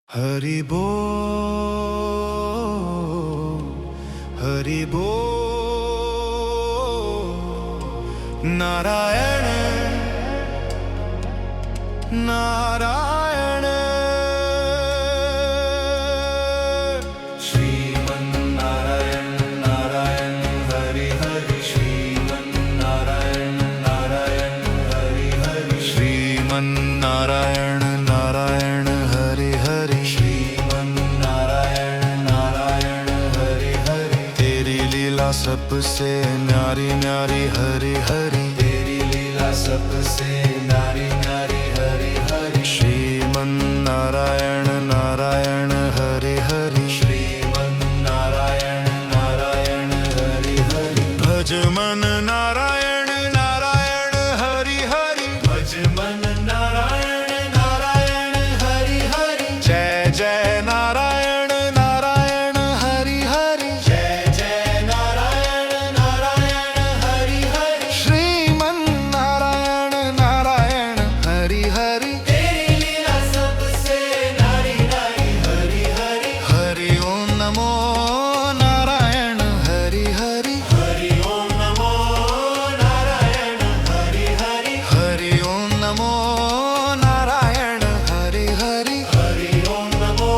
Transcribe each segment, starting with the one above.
हरि बोल हरि बोल नारायण नारायण श्रीमन्नारायण नारायण हरि हरि श्रीमन्नारायण नारायण हरि हरि श्रीमन्नारायण नारायण हरि हरि श्रीमन्नारायण नारायण हरि हरि तेरी लीला सबसे न्यारी न्यारी हरि हरि तेरी लीला सबसे न्यारी न्यारी हरि हरि श्रीमन्नारायण नारायण हरि हरि श्रीमन्नारायण नारायण हरि हरि भज मन नारायण नारायण हरि हरि भज मन नारायण नारायण हरि हरि जय जय नारायण नारायण हरि हरि जय जय नारायण नारायण हरि हरि श्रीमन्नारायण नारायण हरि हरि तेरी लीला सबसे नारी नारी हरि हरि हरि ओम नमो नारायण हरि हरि हरि ओम नमो नारायण हरि हरि हरि ओम नमो नारायण हरि हरि हरि ओम नमो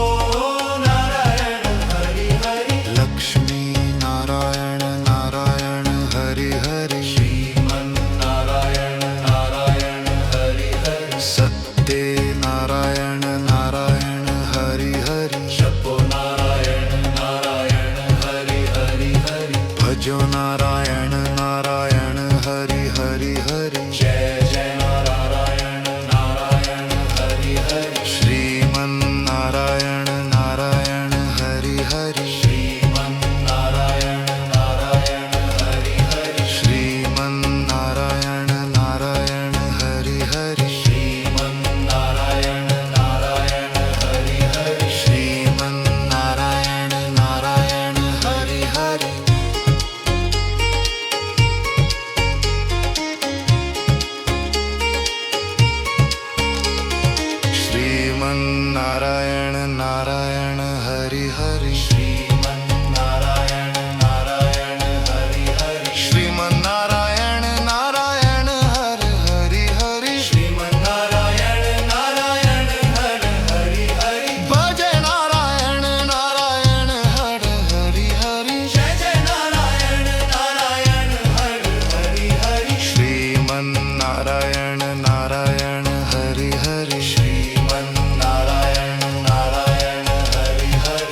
नारायण हरि हरि लक्ष्मी नारायण नारायण हरि हरि श्रीमन्नारायण नारायण हरि हरि सत्य नारायण नारायण हरि हरि जपो नारायण नारायण हरि हरि हरि भजो नारायण नारायण हरि हरि हरि जय जय नारायण नारायण हरि हरि श्रीमन्नारायण नारायण हरि हरि श्रीमन्नारायण नारायण हरि हरि श्रीमन्नारायण नारायण हरि हरि श्रीमन्नारायण नारायण हरि हरि श्रीमन्नारायण नारायण हरि हरि श्रीमन्नारायण नारायण हरि हरि श्रीमन्नारायण नारायण हरि हरि श्रीमन्नारायण नारायण हरि हरि हरि श्रीमन्नारायण नारायण हरि हरि हरि भज नारायण नारायण हरि हरि हरि जय जय नारायण नारायण हरि हरि हरि श्रीमन्नारायण नारायण हरि हरि श्रीमन्नारायण नारायण हरि हरि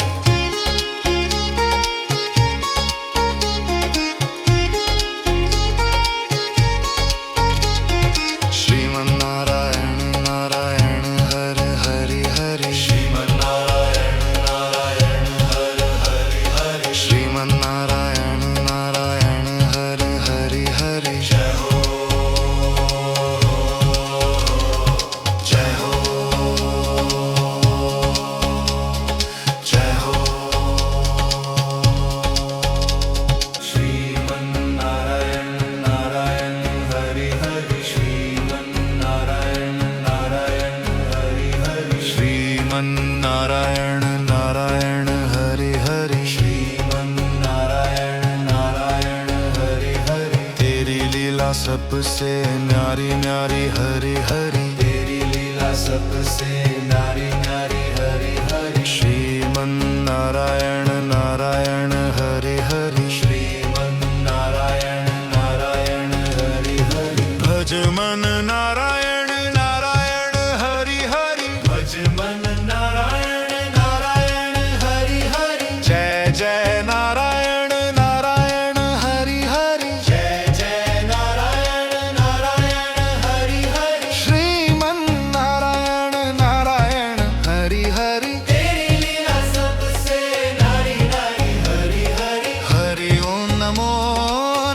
श्रीमन्नारायण नारायण हरि हरि हरि श्रीमन्नारायण नारायण हरि हरि हरि श्रीमन्नारायण नारायण हरि हरि हरि जय हो जय हो जय हो श्रीमन्नारायण नारायण हरि हरि श्रीमन्नारायण नारायण हरि हरि श्रीमन्नारायण नारायण हरि हरि श्रीमन्नारायण नारायण हरि हरि तेरी लीला सबसे न्यारी न्यारी हरि हरि तेरी लीला सबसे न्यारी न्यारी हरि हरि श्रीमन्नारायण नारायण हरि हरि श्रीमन्नारायण नारायण हरि हरि भज मन नारायण नारायण हरि हरि भज मन नारायण नारायण हरि हरि जय जय नारायण नारायण हरि हरि जय जय नारायण नारायण हरि हरि श्रीमन्नारायण नारायण हरि हरि तेरी लीला सबसे नारी नारी हरि हरि हरि ओम नमो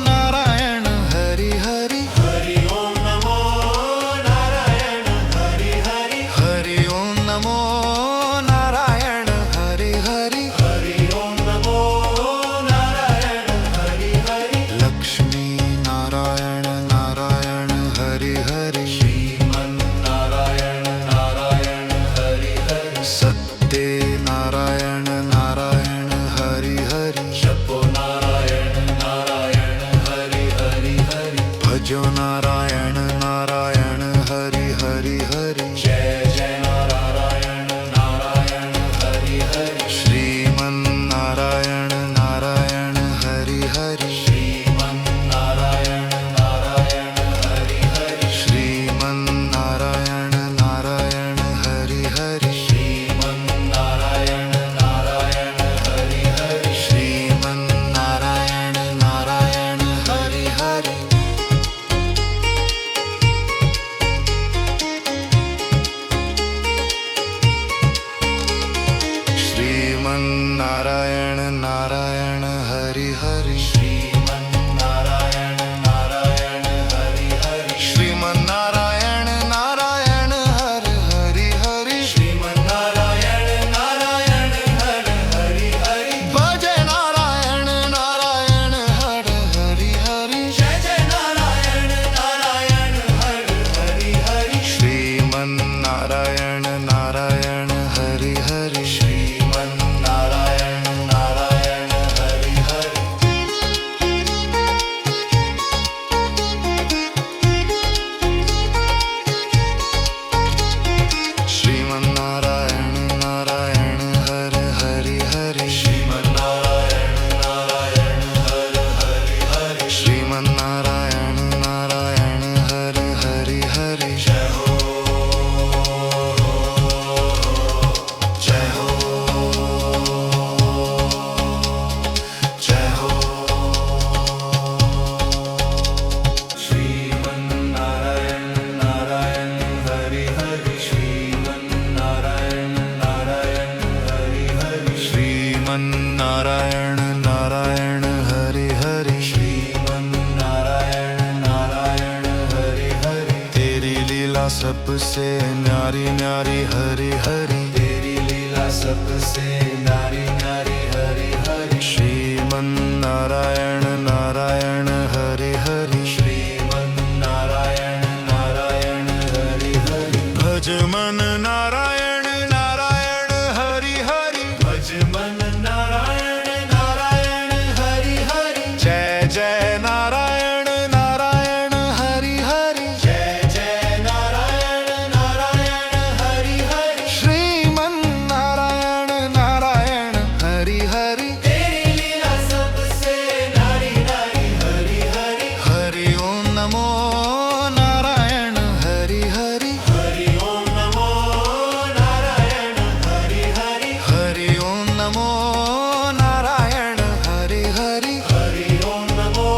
नारायण हरि हरि हरि ओम नमो नारायण हरि हरि हरि ओम नमो नारायण हरि हरि हरि ओम नमो नारायण हरि हरि लक्ष्मी नारायण नारायण हरि हरि श्रीमन्नारायण नारायण हरि हरि सत्य सत्य नारायण नारायण हरि हरि जपो नारायण नारायण हरि हरि हरि भजो नारायण नारायण हरि हरि हरि जय जय नारायण नारायण हरि हरि श्रीमन नारायण नारायण हरि हरि श्रीमन नारायण नारायण हरि हरि श्रीमन नारायण नारायण हरि हरि श्रीमन नारायण नारायण हरि हरि श्रीमन नारायण नारायण हरि हरि श्रीमन नारायण नारायण हरि हरि श्रीमन नारायण नारायण हरि हरि श्रीमन नारायण नारायण हरि हरि हरि श्रीमन नारायण नारायण हरि हरि हरि भजय नारायण नारायण हरि हरि हरि जय जय नारायण नारायण हरि हरि हरि श्रीमन नारायण नारायण हरि हरि श्रीमन नारायण नारायण हरि हरि श्रीमन नारायण नारायण हरि हरि हरि श्रीमन नारायण नारायण हरि हरि हरि श्रीमन नारायण नारायण हरि हरि हरि जय हो जय हो जय हो श्रीमन नारायण नारायण हरि हरि श्रीमन नारायण नारायण हरि हरि श्रीमन नारायण नारायण हरि हरि श्रीमन नारायण नारायण हरि हरि तेरी लीला सबसे न्यारी न्यारी हरि हरि तेरी लीला सबसे न्यारी न्यारी हरि हरि श्रीमन नारायण नारायण हरि हरि श्रीमन नारायण नारायण हरि हरि भज मन नारायण नारायण हरि हरि भज मन नारायण नारायण हरि हरि जय जय नारायण नारायण हरि हरि जय जय नारायण नारायण हरि हरि श्रीमन नारायण नारायण हरि हरि तेरी लीला सबसे नारी नारी हरि हरि हरि ओम नमो नारायण हरि हरि हरि ओम नमो नारायण हरि हरि हरि ओम नमो नारायण हरि हरि हरि ओम नमो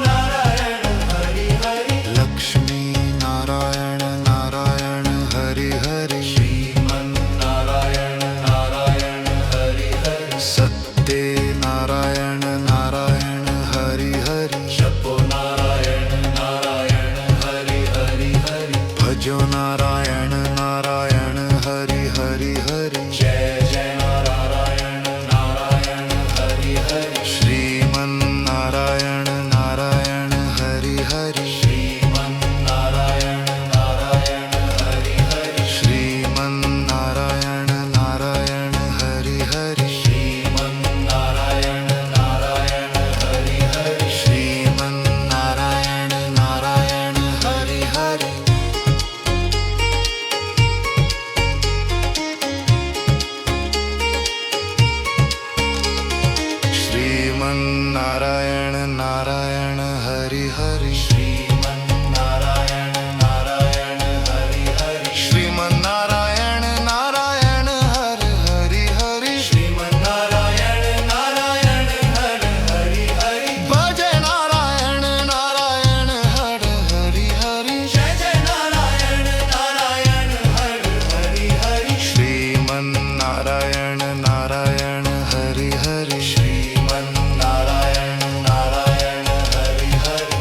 नारायण हरि हरि लक्ष्मी नारायण नारायण हरि हरि श्रीमन नारायण नारायण हरि हरि सत्य नारायण नारायण हरि हरि जपो नारायण नारायण हरि हरि हरि भजो नारायण नारायण हरि हरि हरि जय जय नारायण नारायण हरि हरि श्रीमन नारायण नारायण हरि हरि श्रीमन नारायण नारायण हरि हरि श्रीमन नारायण नारायण हरि हरि श्रीमन नारायण नारायण हरि हरि श्रीमन नारायण नारायण हरि हरि श्रीमन नारायण नारायण हरि हरि श्रीमन नारायण नारायण हरि हरि श्रीमन नारायण नारायण हरि हरि हरि श्रीमन नारायण नारायण हरि हरि हरि भजय नारायण नारायण हरि हरि हरि जय जय नारायण नारायण हरि हरि हरि श्रीमन नारायण नारायण हरि हरि श्रीमन नारायण नारायण हरि हरि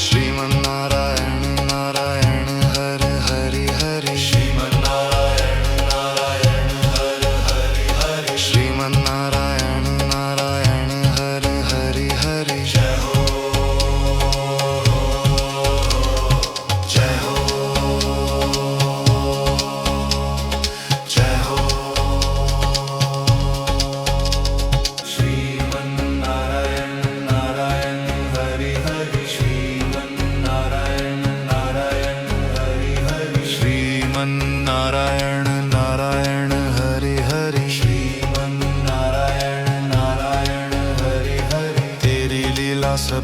श्रीमन नारायण नारायण हरि हरि हरि श्रीमन नारायण नारायण हरि हरि हरि श्रीमन नारायण नारायण हरि हरि हरि जय हो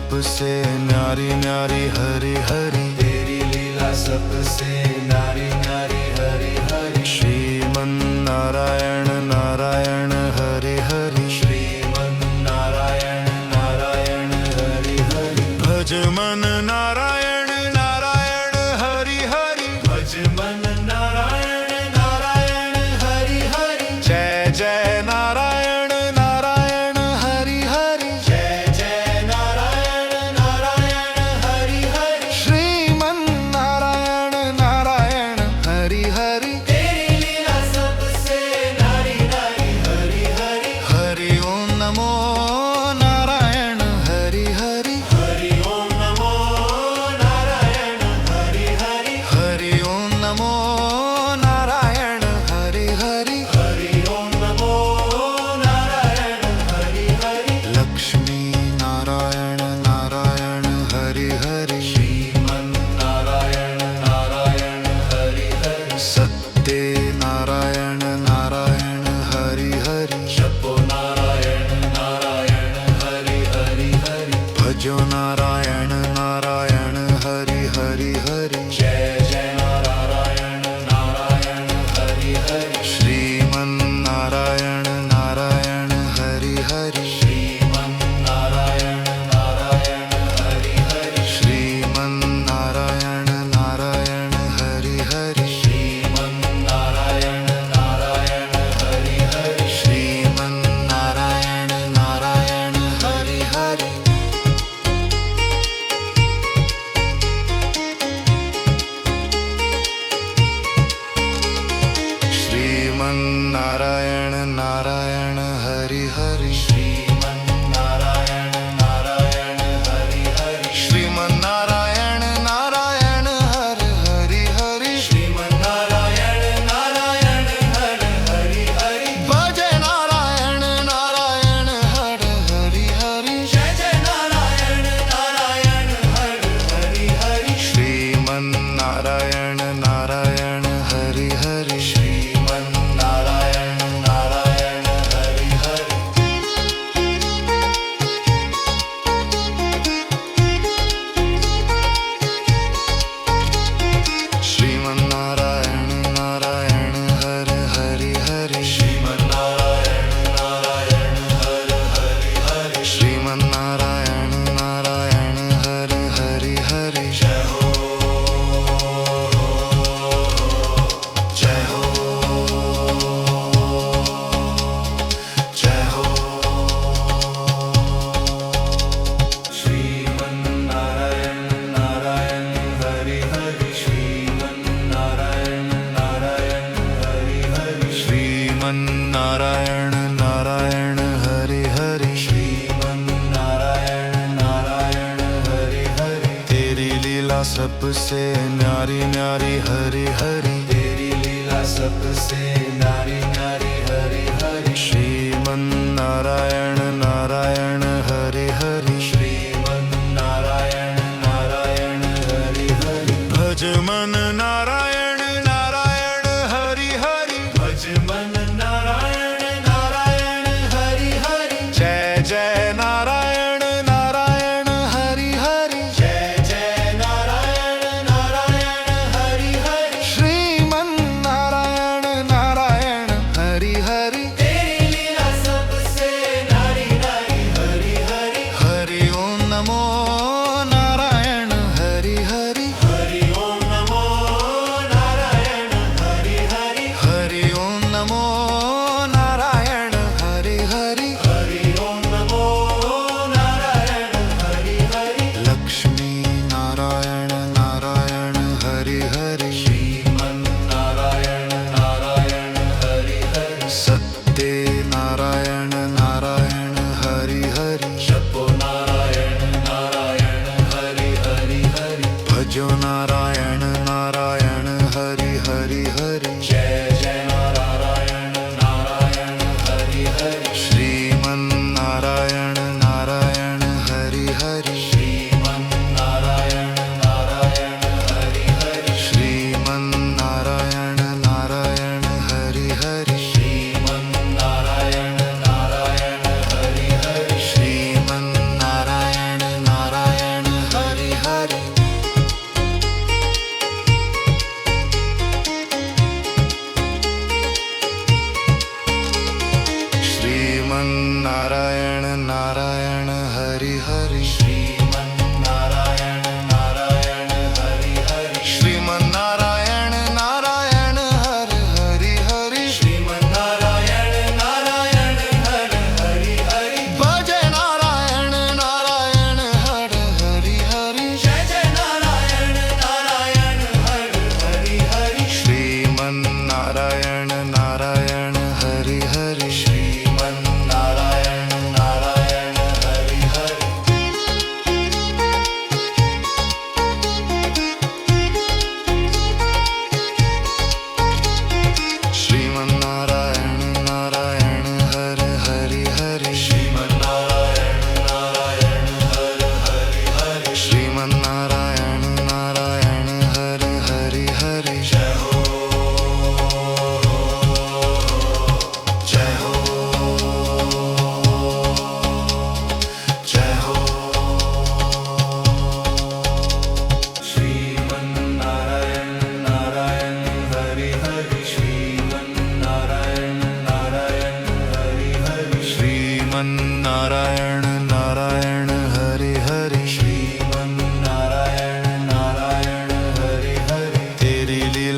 सबसे न्यारी न्यारी हरि हरि, तेरी लीला सबसे न्यारी न्यारी हरि हरि। श्रीमन नारायण नारायण हरि हरि, श्रीमन नारायण नारायण हरि हरि। भज मन नारायण नारायण हरि हरि, भज मन नारायण नारायण हरि हरि। जय जय नारायण नारायण हरि हरि, जय जय नारायण नारायण हरि हरि। श्रीमन नारायण नारायण हरि हरि, तेरी लीला सबसे न्यारी न्यारी हरि हरि। हरि ओम नमो नारायण हरि हरि, हरि ओम नमो नारायण हरि हरि। हरि ओम नमो नारायण हरि हरि, हरि ओम नमो नारायण हरि हरि। लक्ष्मी नारायण नारायण हरि हरि, श्रीमन नारायण नारायण हरि हरि। सत्य नारायण नारायण हरि हरि, जपो नारायण नारायण हरि हरि हरि। भजो नारायण नारायण हरि हरि हरि, जय जय नारायण नारायण हरि हरि। श्रीमन नारायण नारायण हरि हरि, श्रीमन नारायण नारायण हरि हरि। श्रीमन नारायण नारायण हरि हरि, श्रीमन नारायण नारायण हरि हरि। श्रीमन नारायण नारायण हरि हरि। श्रीमन नारायण नारायण हरि हरि, श्रीमन नारायण नारायण हरि हरि। श्रीमन नारायण नारायण हरि हरि हरि, श्रीमन नारायण नारायण हरि हरि हरि। भज नारायण नारायण हरि हरि हरि, जय जय नारायण नारायण हरि हरि हरि। श्रीमन नारायण नारायण हरि हरि, श्रीमन नारायण नारायण हरि हरि। श्रीमन नारायण नारायण हरि हरि हरि, श्रीमन नारायण नारायण हरि हरि हरि। श्रीमन नारायण नारायण हरि हरि हरि, जय हो जय हो जय हो। श्रीमन नारायण नारायण हरि हरि। श्रीमन नारायण नारायण हरि हरि। श्रीमन नारायण नारायण हरि हरि, श्रीमन नारायण नारायण हरि हरि। तेरी लीला सबसे न्यारी न्यारी हरि हरि, तेरी लीला सबसे न्यारी न्यारी हरि हरि। श्रीमन नारायण नारायण हरि हरि, श्रीमन नारायण नारायण हरि हरि। भज मन नारायण नारायण हरि हरि, भज मन नारायण नारायण हरि हरि। जय जय नारायण नारायण हरि हरि, जय जय नारायण नारायण हरि हरि। श्रीमन नारायण नारायण हरि हरि, तेरी लीला सबसे न्यारी न्यारी हरि हरि। हरि ओम नमो नारायण हरि हरि, हरि ओम नमो नारायण हरि हरि। हरि ओम नमो नारायण हरि हरि, हरि ओम नमो नारायण हरि हरि। लक्ष्मी नारायण नारायण हरि हरि, श्रीमन नारायण नारायण हरि हरि। सत्य नारायण नारायण हरि हरि, जपो नारायण नारायण हरि हरि हरि। भजो नारायण नारायण हरि हरि हरि, जय जय नारायण नारायण हरि हरि। श्रीमन नारायण नारायण हरि हरि, श्रीमन नारायण नारायण हरि हरि। श्रीमन नारायण नारायण हरि हरि, श्रीमन नारायण नारायण हरि हरि। श्रीमन नारायण नारायण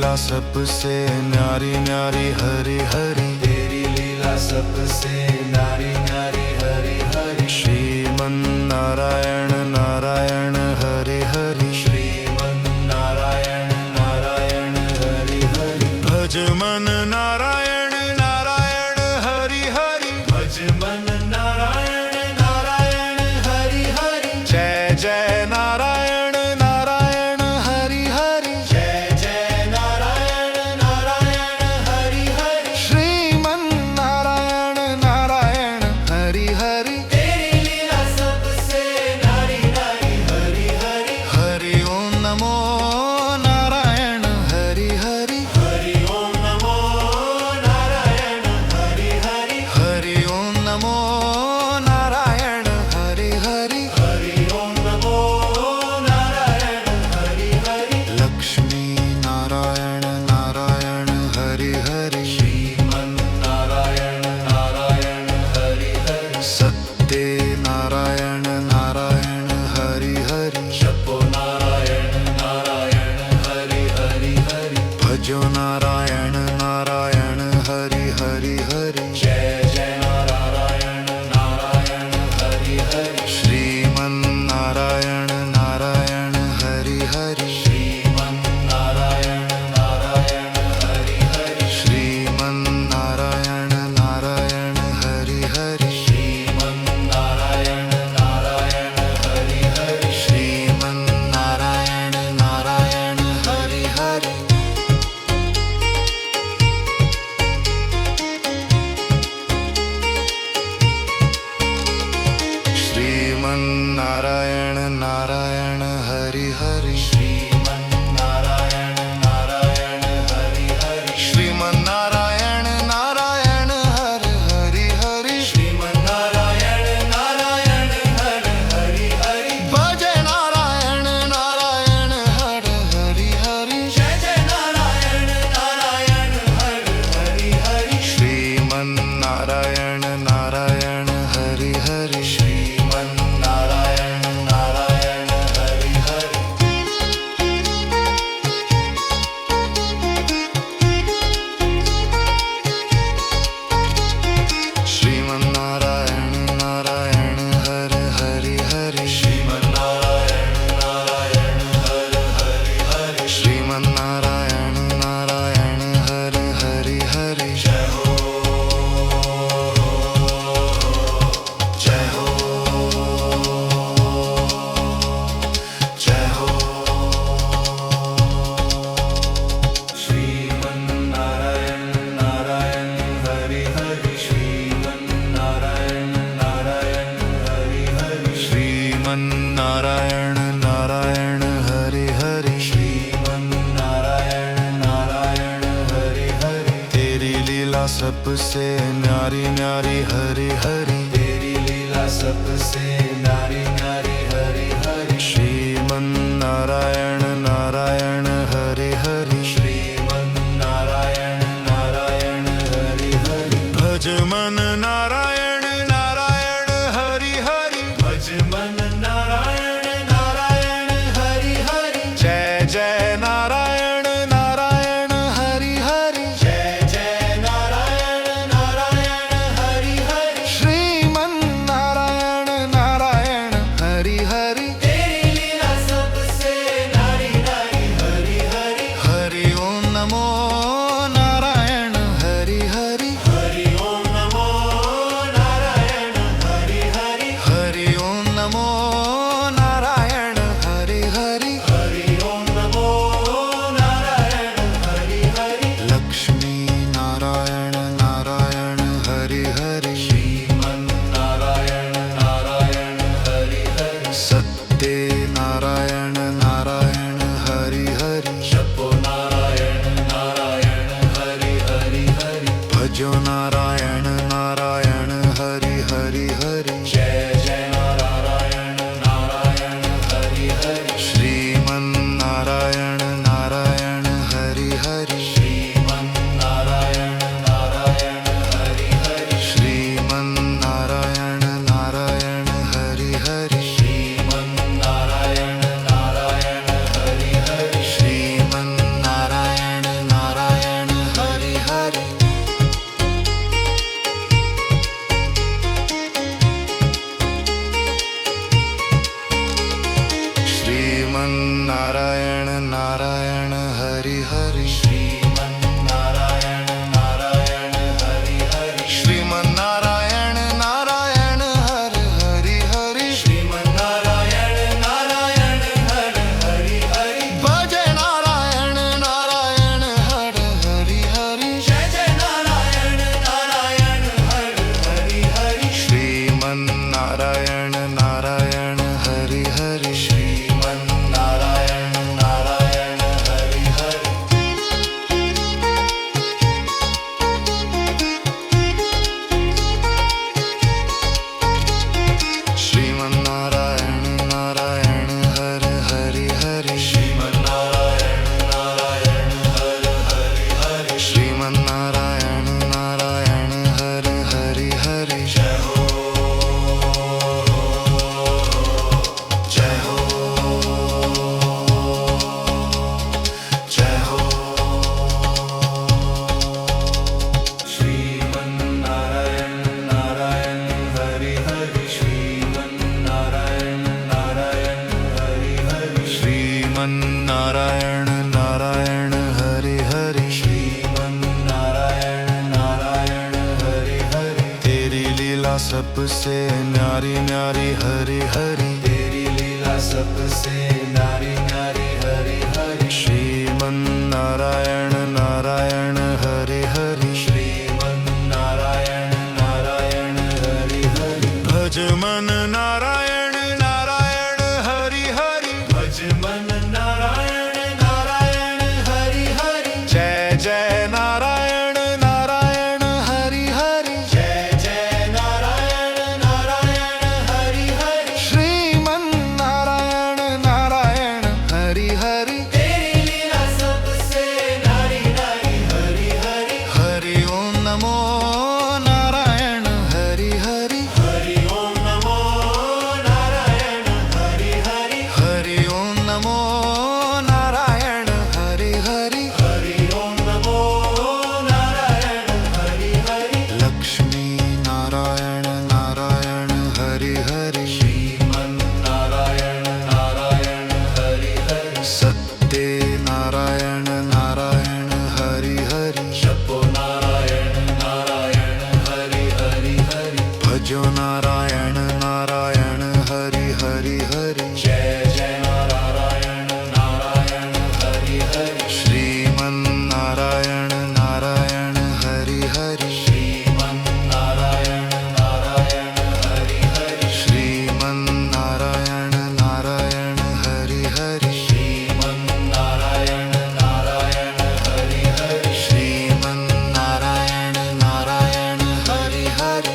लीला सबसे न्यारी न्यारी हरी हरी, तेरी लीला सबसे न्यारी न्यारी हरि हरि। श्रीमन नारायण नारायण हरि हरि, श्रीमन नारायण नारायण हरि हरि। भज मन नारायण नारायण हरि हरि, भज मन नारायण नारायण हरि हरि। जय जय नारायण नारायण हरि हरि, जय जय नारायण नारायण हरि हरि। श्रीमन नारायण नारायण हरि हरि। तेरी लीला सबसे न्यारी न्यारी हरि हरि। हरि ओम नमो नारायण हरि हरि, हरि ओम नमो नारायण हरि हरि। हरि ओम नमो नारायण हरि हरि। हरि ओम नमो नारायण हरि हरि। लक्ष्मी नारायण नारायण हरि हरि, श्रीमन नारायण नारायण हरि हरि। सत्य नारायण नारायण हरि हरि, जपो नारायण नारायण हरि हरि हरि। भजो नारायण नारायण हरि हरि हरि, जय जय नारायण नारायण हरि हरि। श्रीमन नारायण नारायण हरि हरि, श्रीमन नारायण नारायण हरि हरि। श्रीमन नारायण नारायण हरि हरि, श्रीमन नारायण नारायण हरि हरि। श्रीमन नारायण नारायण हरि हरि। श्रीमन नारायण नारायण हरि हरि, श्रीमन नारायण नारायण हरि हरि। श्रीमन नारायण नारायण हरि हरि हरि, श्रीमन नारायण नारायण हरि हरि हरि। भज नारायण नारायण हरि हरि हरि, जय जय नारायण नारायण हरि हरि हरि। श्रीमन नारायण नारायण हरि हरि, श्रीमन नारायण नारायण हरि हरि। श्रीमन नारायण नारायण हरि हरि हरि, श्रीमन नारायण नारायण हरि हरि हरि। श्रीमन नारायण नारायण हरि हरि हरि, जय हो जय हो जय हो। श्रीमन नारायण नारायण हरि हरि। श्रीमन नारायण नारायण हरि हरि। श्रीमन नारायण नारायण हरि हरि, श्रीमन नारायण नारायण हरि हरि। तेरी लीला सबसे न्यारी न्यारी हरि हरि, तेरी लीला सबसे न्यारी न्यारी हरि हरि। श्रीमन नारायण नारायण हरि हरि, श्रीमन नारायण नारायण हरि हरि। भज मन नारायण नारायण हरि हरि, भज मन नारायण नारायण हरि हरि। जय जय नारायण नारायण हरि हरि, जय जय नारायण नारायण हरि हरि। श्रीमन नारायण नारायण श्रीमन्नारायण नारायण हरि हरि श्रीमन्नारायण नारायण हरि हरि श्रीमन्नारायण नारायण हरि हरि हरि श्रीमन्नारायण नारायण हरि हरि हरि भज नारायण नारायण हरि हरि हरि जय जय नारायण नारायण हरि हरि हरि श्रीमन्नारायण नारायण हरि हरि श्रीमन्नारायण नारायण हरि हरि श्रीमन्नारायण नारायण हरि हरि हरि श्रीमन्नारायण नारायण हरि हरि हरि श्रीमन्नारायण नारायण हरि हरि हरि जय हो जय हो जय हो श्रीमन्नारायण नारायण हरि हरि श्रीमन्नारायण नारायण हरि हरि श्रीमन्नारायण नारायण हरि हरि श्रीमन्नारायण नारायण हरि हरि तेरी लीला सबसे न्यारी न्यारी हरि हरि तेरी लीला सबसे नारी नारी हरि हरि श्रीमन्नारायण नारायण हरि हरि श्रीमन्नारायण नारायण हरि हरि भज मन नारायण नारायण हरि हरि भज मन नारायण नारायण हरि हरि जय जय नारायण नारायण हरि हरि जय जय नारायण नारायण हरि हरि श्रीमन्नारायण नारायण हरि हरि तेरी लीला सबसे नारी नारी हरि हरि हरि ओम नमो नारायण हरि हरि हरि ओम नमो नारायण हरि हरि हरि ओम नमो नारायण हरि हरि हरि ओम नमो नारायण हरि हरि लक्ष्मी नारायण नारायण हरि हरि श्रीमन्नारायण नारायण हरि हरि सत्य नारायण नारायण हरि हरि जपो नारायण नारायण हरि हरि हरि भजो नारायण नारायण हरि हरि हरि जय जय नारायण नारायण हरि हरि श्रीमन्नारायण नारायण हरि हरि श्रीमन्नारायण नारायण हरि हरि श्रीमन्नारायण नारायण हरि हरि श्रीमन्नारायण नारायण हरि हरि श्रीमन्नारायण नारायण हरि हरि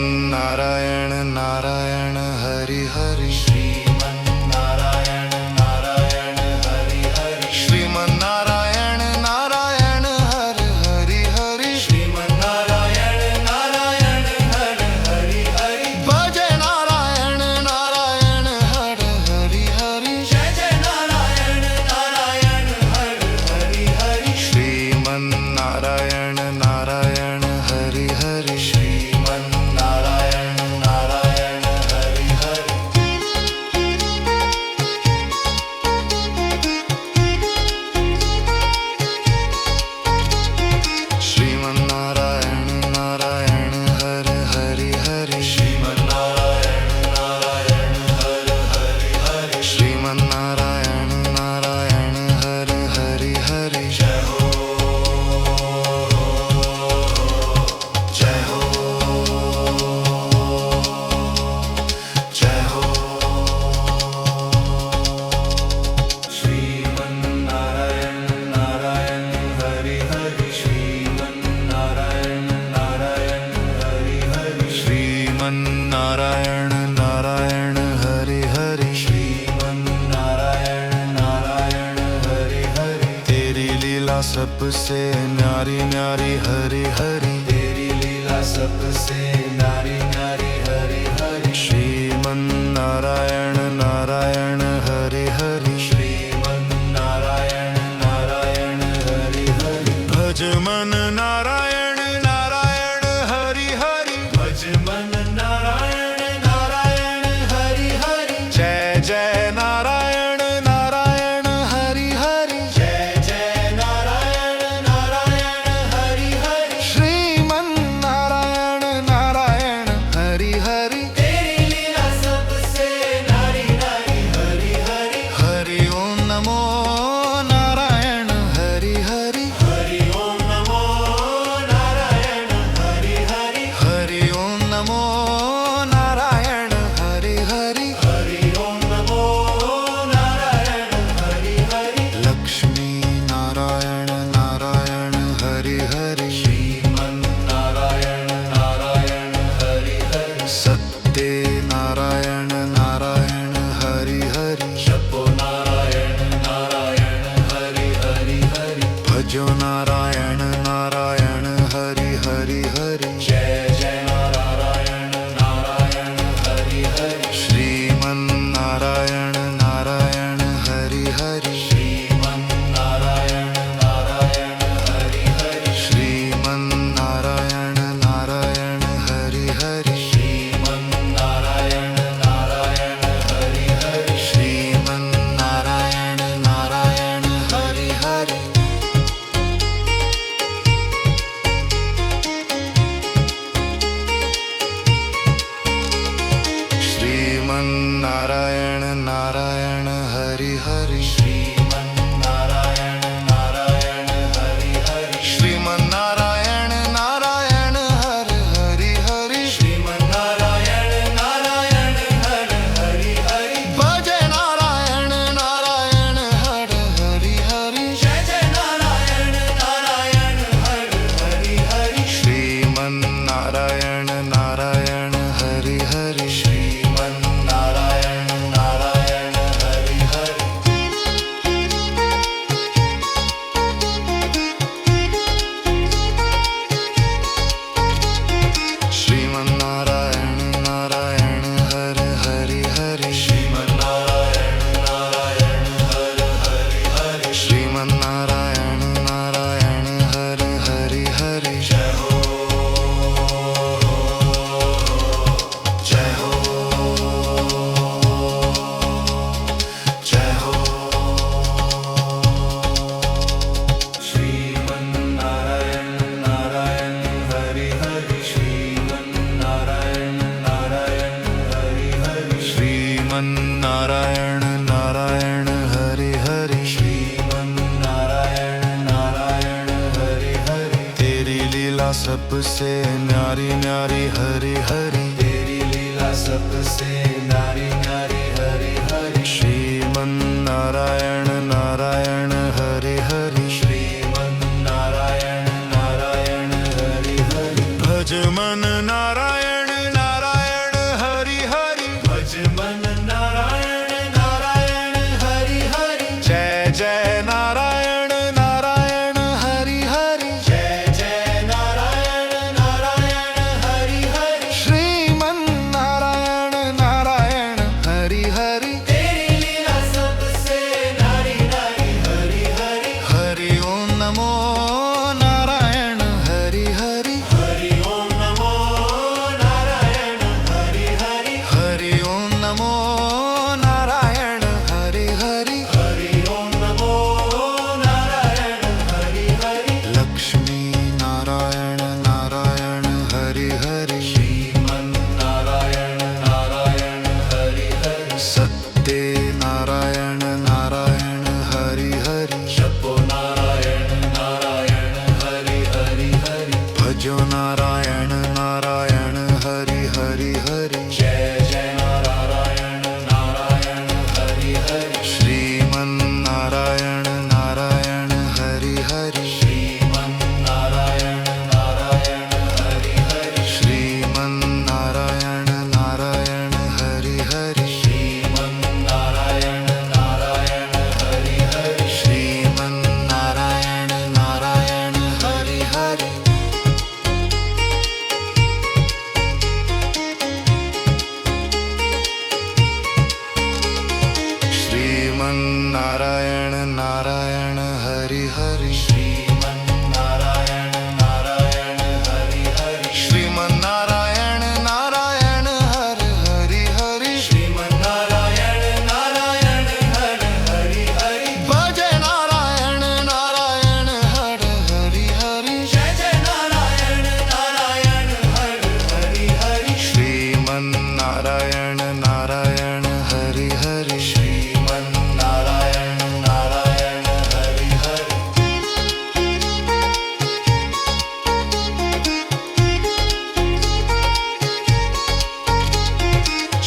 श्रीमन्नारायण नारायण हरि हरि श्रीमन्नारायण नारायण हरि हरि श्रीमन्नारायण नारायण हरि हरि हरि श्रीमन्नारायण नारायण हरि हरि हरि भज नारायण नारायण हरि हरि हरि जय जय नारायण नारायण हरि हरि हरि श्रीमन्नारायण नारायण हरि हरि श्रीमन्नारायण नारायण हरि हरि श्रीमन्नारायण नारायण हरि हरि हरि श्रीमन्नारायण नारायण हरि हरि हरि श्रीमन्नारायण नारायण हरि हरि हरि जय हो जय हो जय हो श्रीमन्नारायण नारायण हरि हरि श्रीमन्नारायण नारायण हरि हरि श्रीमन्नारायण नारायण हरि हरि श्रीमन्नारायण नारायण हरि हरि तेरी लीला सबसे न्यारी न्यारी हरि हरि तेरी लीला सबसे नारी नारी हरि हरि श्रीमन्नारायण नारायण हरि हरि श्रीमन्नारायण नारायण हरि हरि भज मन नारायण सबसे न्यारी न्यारी हरी हरी, तेरी लीला सबसे न्यारी न्यारी हरि हरि। श्रीमन नारायण नारायण हरि हरि, श्रीमन नारायण नारायण हरि हरि। भज मन नारायण नारायण हरि हरि, भज मन नारायण नारायण हरि हरि। जय जय नारायण नारायण हरि हरि, जय जय नारायण नारायण हरि हरि। श्रीमन नारायण नारायण हरि हरि। तेरी लीला सबसे न्यारी न्यारी हरि हरि। हरि ओम नमो नारायण हरि हरि, हरि ओम नमो नारायण हरि हरि। हरि ओम नमो नारायण हरि हरि। हरि ओम नमो नारायण हरि हरि। लक्ष्मी नारायण नारायण हरि हरि, श्रीमन नारायण नारायण हरि हरि। सत्य नारायण नारायण हरि हरि, जपो नारायण नारायण हरि हरि हरि। भजो नारायण नारायण हरि हरि हरि। जय जय नारायण नारायण हरि हरि। श्रीमन नारायण नारायण हरि हरि, श्रीमन नारायण नारायण हरि हरि। श्रीमन नारायण नारायण हरि हरि, श्रीमन नारायण नारायण हरि हरि। श्रीमन नारायण नारायण हरि हरि। श्रीमन नारायण नारायण हरि हरि, श्रीमन नारायण नारायण हरि हरि। श्रीमन नारायण नारायण हरि हरि हरि। श्रीमन नारायण नारायण हरि हरि हरि। भज नारायण नारायण हरि हरि हरि, जय जय नारायण नारायण हरि हरि हरि। श्रीमन नारायण नारायण हरि हरि। श्रीमन नारायण नारायण हरि हरि।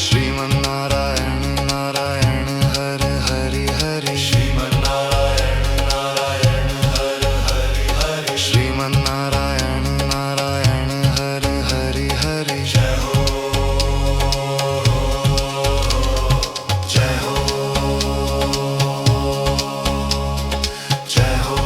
श्रीमन नारायण नारायण हरि हरि हरि, श्रीमन नारायण नारायण हरि हरि हरि। श्रीमन नारायण नारायण हरि हरि हरि। जय हो जय हो जय हो।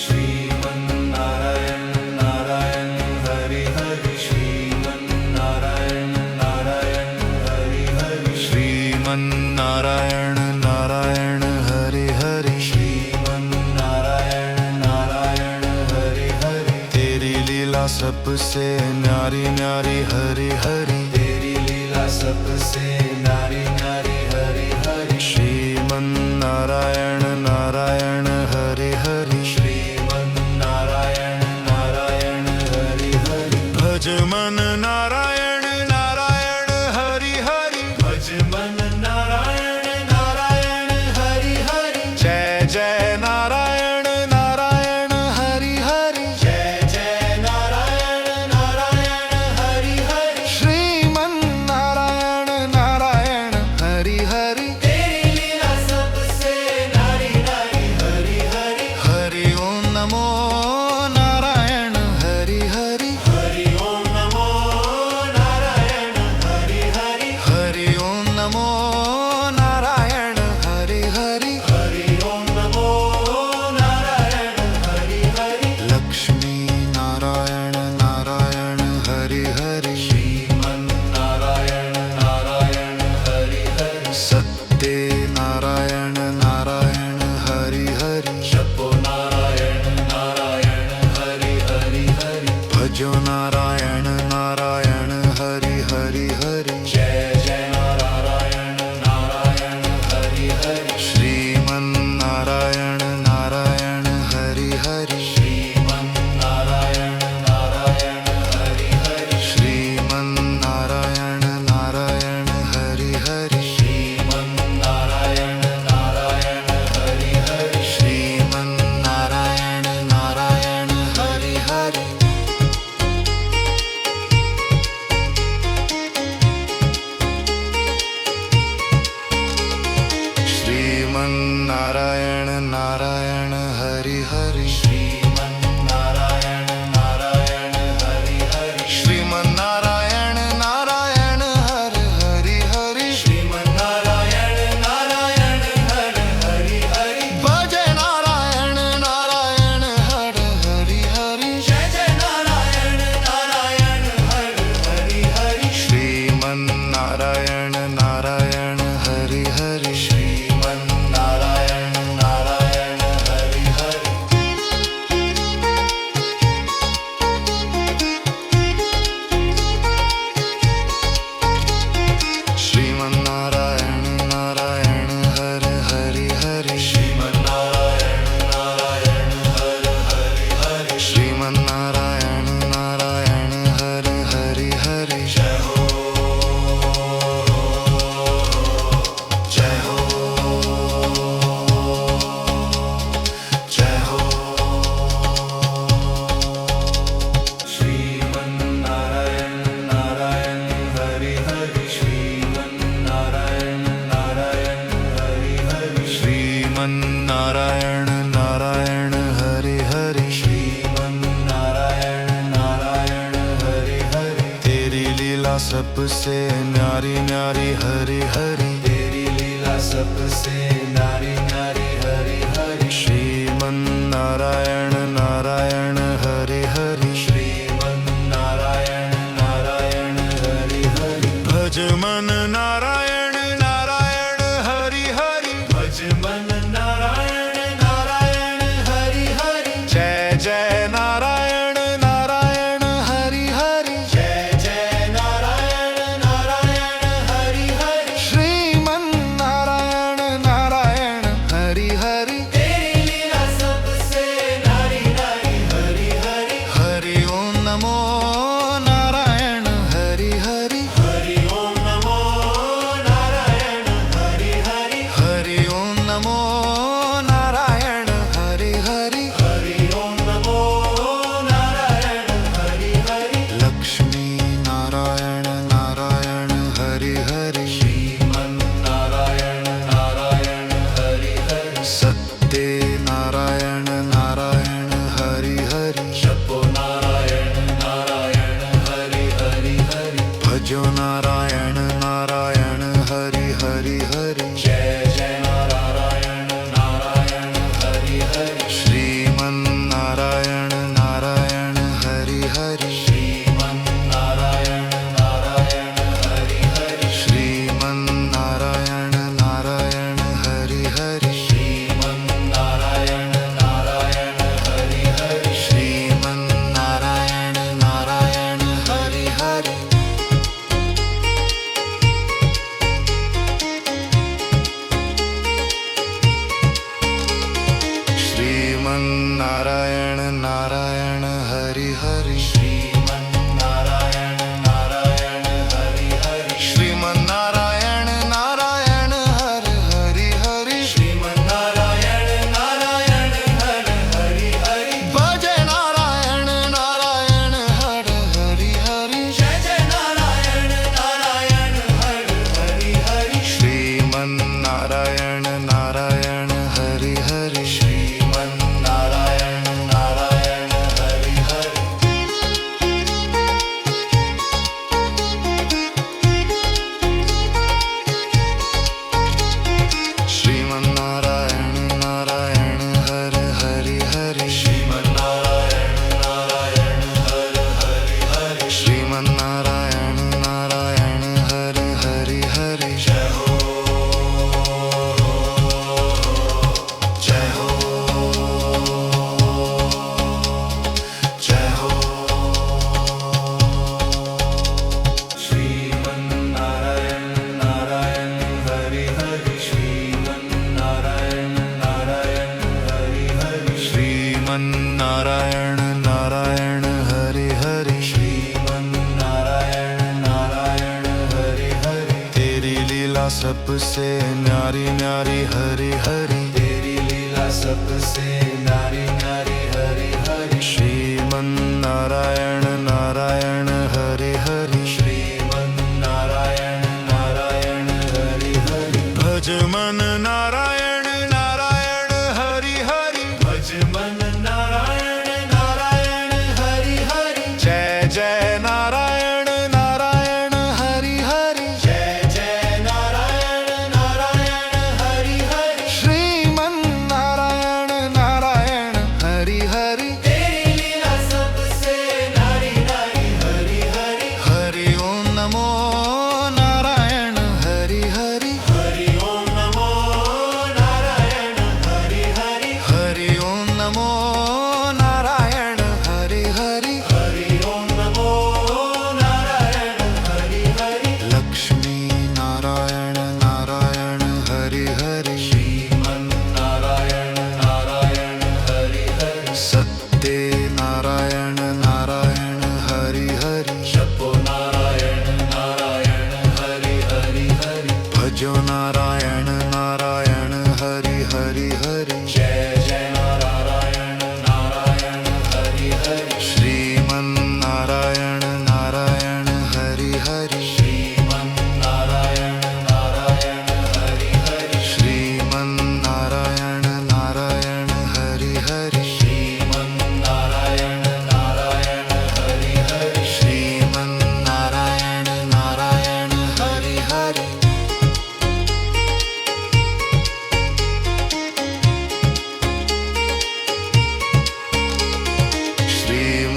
श्रीमन नारायण नारायण हरि हरि। श्रीमन नारायण नारायण हरि हरि। श्रीमन नारायण नारायण हरि हरि, श्रीमन नारायण नारायण हरि हरि। तेरी लीला सबसे न्यारी न्यारी हरि हरि, तेरी लीला सबसे न्यारी न्यारी हरि हरि। श्रीमन नारायण नारायण हरि हरि। श्रीमन नारायण नारायण हरि हरि। भज मन नारायण नारायण हरि हरि, भज मन नारायण नारायण हरि हरि। जय जय नारायण नारायण हरि हरि। जय जय नारायण नारायण हरि हरि। श्रीमन नारायण नारायण हरि हरि। तेरी लीला सबसे न्यारी न्यारी हरि हरि। हरि ओम नमो नारायण हरि हरि, हरि ओम नमो नारायण हरि हरि। हरि ओम नमो नारायण हरि हरि। हरि ओम नमो नारायण हरि हरि। लक्ष्मी नारायण नारायण हरि हरि, श्रीमन नारायण नारायण हरि हरि। सत्य नारायण नारायण हरि हरि। जपो नारायण नारायण हरि हरि हरि। भजो नारायण नारायण हरि हरि हरि। जय जय नारायण नारायण हरि हरि। श्रीमन नारायण नारायण हरि हरि, श्रीमन नारायण नारायण हरि हरि। श्रीमन नारायण नारायण हरि हरि। श्रीमन नारायण नारायण हरि हरि। श्रीमन नारायण श्रीमन्नारायण नारायण हरि हरि हरि जय हो जय हो जय हो श्रीमन्नारायण नारायण हरि हरि श्रीमन्नारायण नारायण हरि हरि श्रीमन्नारायण नारायण हरि हरि श्रीमन्नारायण नारायण हरि हरि तेरी लीला सबसे न्यारी न्यारी हरि हरि तेरी लीला सबसे नारी नारी हरि हरि श्रीमन्नारायण नारायण हरि हरि श्रीमन्नारायण नारायण हरि हरि भज मन नारायण नारायण हरि हरि भज मन नारायण नारायण हरि हरि जय जय नारायण नारायण हरि हरि जय जय नारायण नारायण हरि हरि श्रीमन्नारायण नारायण हरि हरि तेरी लीला सबसे नारी नारी हरि हरि हरि ओम नमो नारायण हरि हरि हरि ओम नमो नारायण हरि हरि हरि ओम नमो नारायण हरि हरि हरि ओम नमो नारायण हरि हरि लक्ष्मी नारायण नारायण हरि हरि श्रीमन्नारायण नारायण हरि हरि सत्य नारायण नारायण हरि हरि जपो नारायण नारायण हरि हरि हरि भजो नारायण नारायण हरि हरि हरि जय जय नारायण नारायण हरि हरि श्रीमन्नारायण नारायण हरि हरि श्रीमन्नारायण नारायण हरि हरि श्रीमन्नारायण नारायण हरि हरि श्रीमन्नारायण नारायण हरि हरि श्रीमन्नारायण नारायण हरि हरि श्रीमन्नारायण नारायण हरि हरि श्रीमन्नारायण नारायण हरि हरि श्रीमन्नारायण नारायण हरि हरि हरि श्रीमन्नारायण नारायण हरि हरि हरि भज नारायण नारायण हरि हरि हरि जय जय नारायण नारायण हरि हरि हरि श्रीमन्नारायण नारायण हरि हरि श्रीमन्नारायण नारायण हरि हरि श्रीमन्नारायण नारायण हरि हरि हरि श्रीमन्नारायण नारायण हरि हरि हरि श्रीमन्नारायण नारायण हरि हरि हरि जय हो जय हो जय हो श्रीमन्नारायण नारायण हरि हरि श्रीमन्नारायण नारायण हरि हरि श्रीमन्नारायण नारायण हरि हरि श्रीमन्नारायण नारायण हरि हरि तेरी लीला सबसे न्यारी न्यारी हरि हरि तेरी लीला सबसे नारी नारी हरि हरि श्रीमन्नारायण नारायण हरि हरि श्रीमन्नारायण नारायण हरि हरि भज मन नारायण नारायण हरि हरि भज मन नारायण नारायण हरि हरि जय जय नारायण नारायण हरि हरि जय जय नारायण नारायण हरि हरि श्रीमन्नारायण नारायण हरि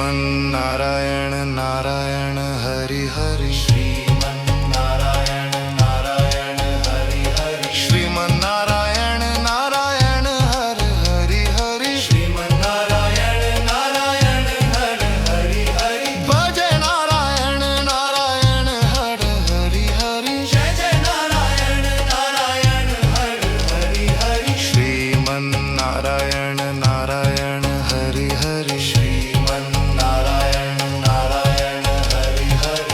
श्रीमन्नारायण नारायण हरि हरि श्रीमन्नारायण नारायण हरि हरि श्रीमन्नारायण नारायण हर हरि हरि श्रीमन्नारायण नारायण हर हरि हरि भज नारायण नारायण हर हरि हरि जय जय नारायण नारायण हर हरि हरि श्रीमन्नारायण नारायण हरि हरि श्रीमन्नारायण नारायण हरि हरि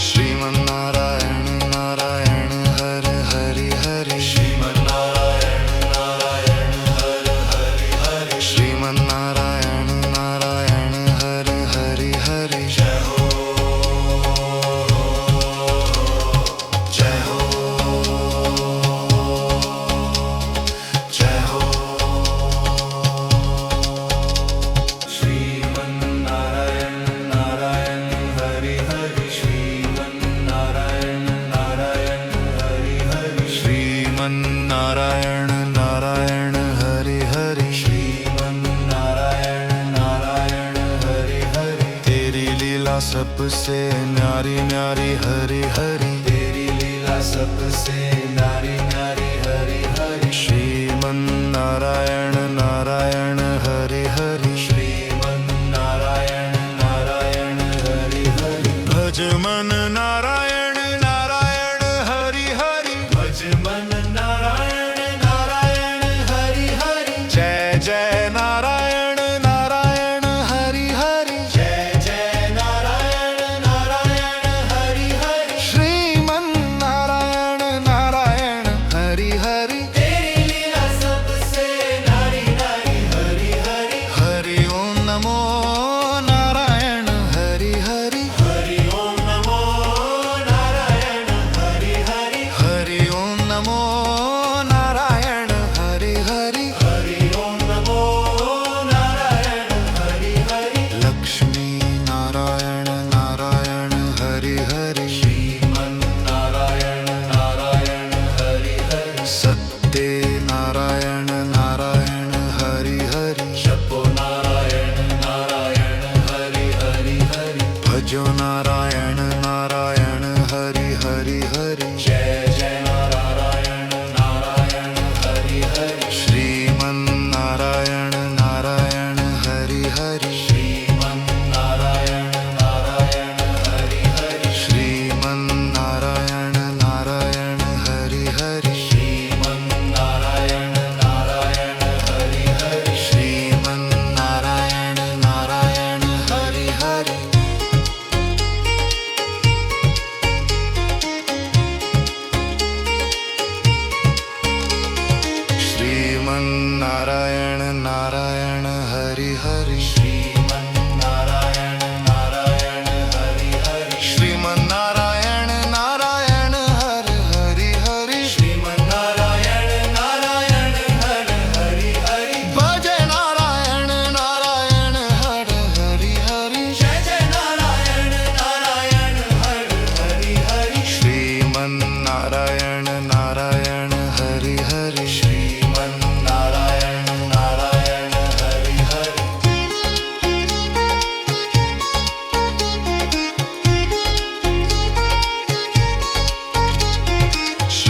श्रीमन्नारायण नारायण हर हरि हरि श्रीमन्नारायण नारायण हर हरि हरि श्रीमन्नारायण नारायण हर हरि हरि जय हो जय हो जय हो श्रीमन्नारायण नारायण हरि हरि श्रीमन्नारायण नारायण हरि हरि श्रीमन्नारायण नारायण हरि हरि श्रीमन्नारायण नारायण हरि हरि तेरी लीला सबसे न्यारी न्यारी हरि हरि तेरी लीला सबसे नारी नारी हरि हरि श्रीमन्नारायण नारायण हरि हरि श्रीमन्नारायण नारायण हरि हरि भज मन नारायण नारायण हरि हरि भज मन नारायण नारायण हरि हरि जय जय नारायण नारायण हरि हरि जय जय नारायण नारायण हरि हरि श्रीमन्नारायण नारायण हरि हरि तेरी लीला सबसे नारी नारी हरि हरि हरि ओम नमो नारायण हरि हरि हरि ओम नमो नारायण हरि हरि हरि ओम नमो नारायण हरि हरि हरि ओम नमो नारायण हरि हरि लक्ष्मी नारायण नारायण हरि हरि श्रीमन्नारायण नारायण हरि हरि सत्य नारायण नारायण हरि हरि जपो नारायण नारायण हरि हरि हरि भजो नारायण नारायण हरि हरि हरि जय जय नारायण नारायण हरि हरि श्रीमन्नारायण नारायण हरि हरि श्रीमन्नारायण नारायण हरि हरि श्रीमन्नारायण नारायण हरि हरि श्रीमन्नारायण नारायण हरि हरि श्रीमन्नारायण नारायण हरि हरि श्रीमन्नारायण नारायण हरि हरि श्रीमन्नारायण नारायण हरि हरि श्रीमन्नारायण नारायण हर हरि हरि श्रीमन्नारायण नारायण हर हरि हरि भज नारायण नारायण हर हरि हरि जय जय नारायण नारायण हर हरि हरि श्रीमन्नारायण नारायण हरि हरि श्रीमन्नारायण नारायण हरि हरि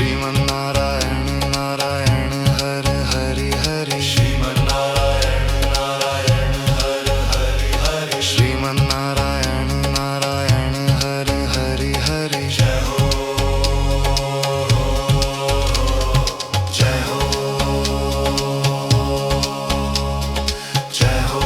श्रीमन्नारायण नारायण हर हरि हरि श्रीमन्नारायण नारायण हर हरि हरि श्रीमन्नारायण नारायण हर हरि हरि जय हो जय हो जय हो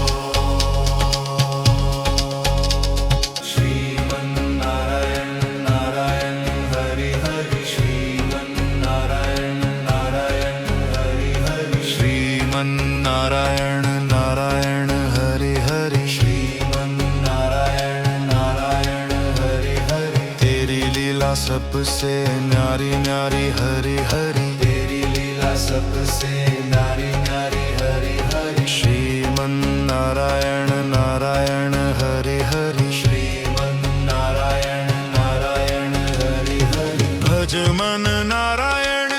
श्रीमन्नारायण नारायण हरि हरि श्रीमन्नारायण नारायण हरि हरि श्रीमन्नारायण नारायण हरि हरि श्रीमन्नारायण नारायण हरि हरि तेरी लीला सबसे न्यारी न्यारी हरि हरि तेरी लीला सबसे नारी नारी हरि हरि श्रीमन्नारायण नारायण हरि हरि श्रीमन्नारायण नारायण हरि हरि भज मन नारायण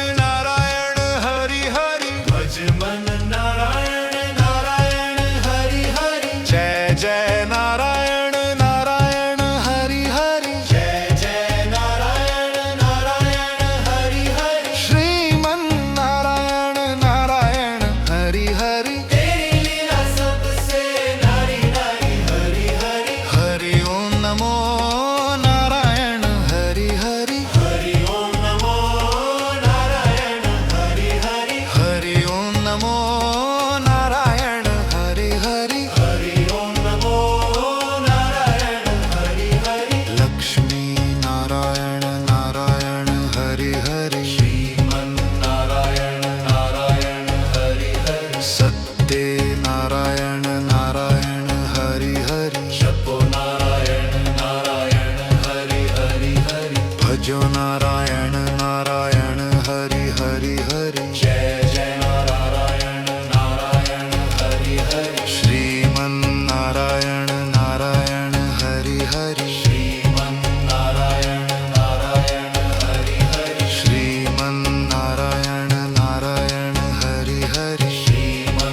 हरि हरि श्रीमन्नारायण नारायण हरि हरि सत्य नारायण नारायण हरि हरि जपो नारायण नारायण हरि हरि हरि भजो नारायण नारायण हरि हरि हरि जय जय नारायण नारायण हरि हरि श्रीमन्नारायण नारायण हरि हरि श्रीमन्नारायण नारायण हरि हरि श्रीमन्नारायण नारायण हरि हरि श्रीमन्नारायण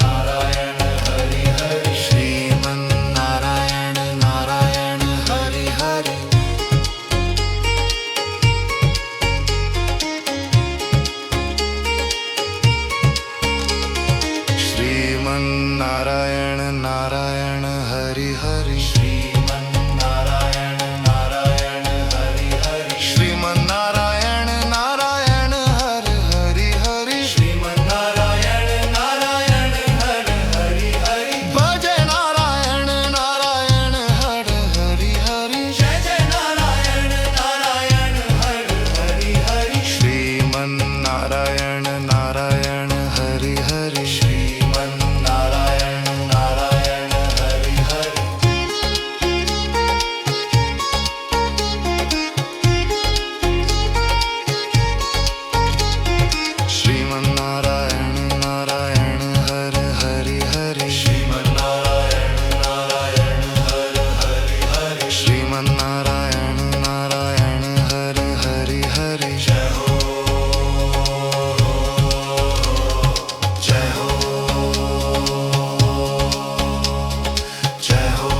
नारायण हरि हरि श्रीमन्नारायण नारायण हरि हरि श्रीमन्नारायण नारायण हरि हरि श्रीमन्नारायण नारायण हरि हरि श्रीमन्नारायण नारायण हरि हरि हरि श्रीमन्नारायण नारायण हरि हरि हरि भज नारायण नारायण हरि हरि हरि जय जय नारायण नारायण हरि हरि हरि श्रीमन्नारायण नारायण हरि हरि श्रीमन्नारायण नारायण हरि हरि श्रीमन्नारायण नारायण हरि हरि हरि श्रीमन्नारायण नारायण हरि हरि हरि श्रीमन्नारायण नारायण हरि हरि हरि जय हो जय हो जय हो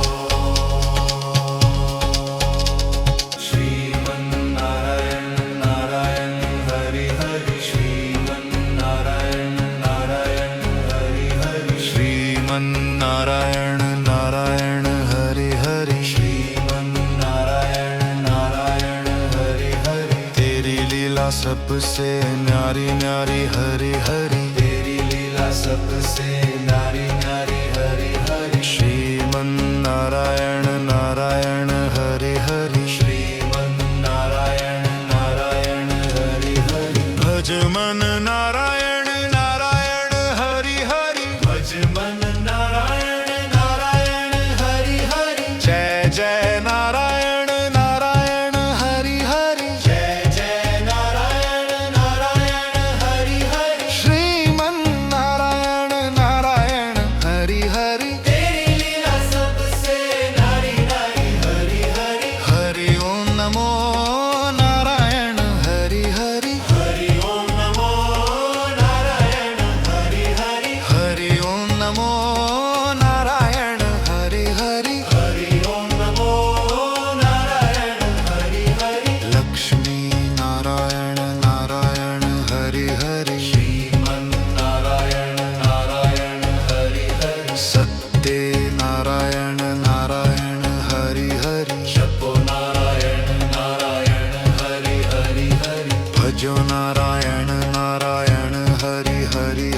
श्रीमन्नारायण नारायण हरि हरि श्रीमन्नारायण नारायण हरि हरि श्रीमन्नारायण नारायण हरि हरि श्रीमन्नारायण नारायण हरि हरि तेरी लीला सबसे न्यारी न्यारी हरि हरि तेरी लीला सबसे नारी नारी हरि हरि श्रीमन्नारायण नारायण हरि हरि श्रीमन्नारायण नारायण हरि हरि भज मन नारायण नारायण हरि हरि भज मन नारायण नारायण हरि हरि जय जय नारायण नारायण हरि हरि जय जय नारायण नारायण हरि हरि श्रीमन्नारायण नारायण हरि हरि तेरी लीला सबसे नारी नारी हरि हरि हरि ओम नमो नारायण हरि हरि हरि ओम नमो नारायण हरि हरि हरि ओम नमो नारायण हरि हरि हरि ओम नमो नारायण हरि हरि लक्ष्मी नारायण नारायण हरि हरि श्रीमन्नारायण नारायण हरि हरि सत्य नारायण नारायण हरि हरि जपो नारायण नारायण हरि हरि हरि भजो नारायण नारायण हरि हरि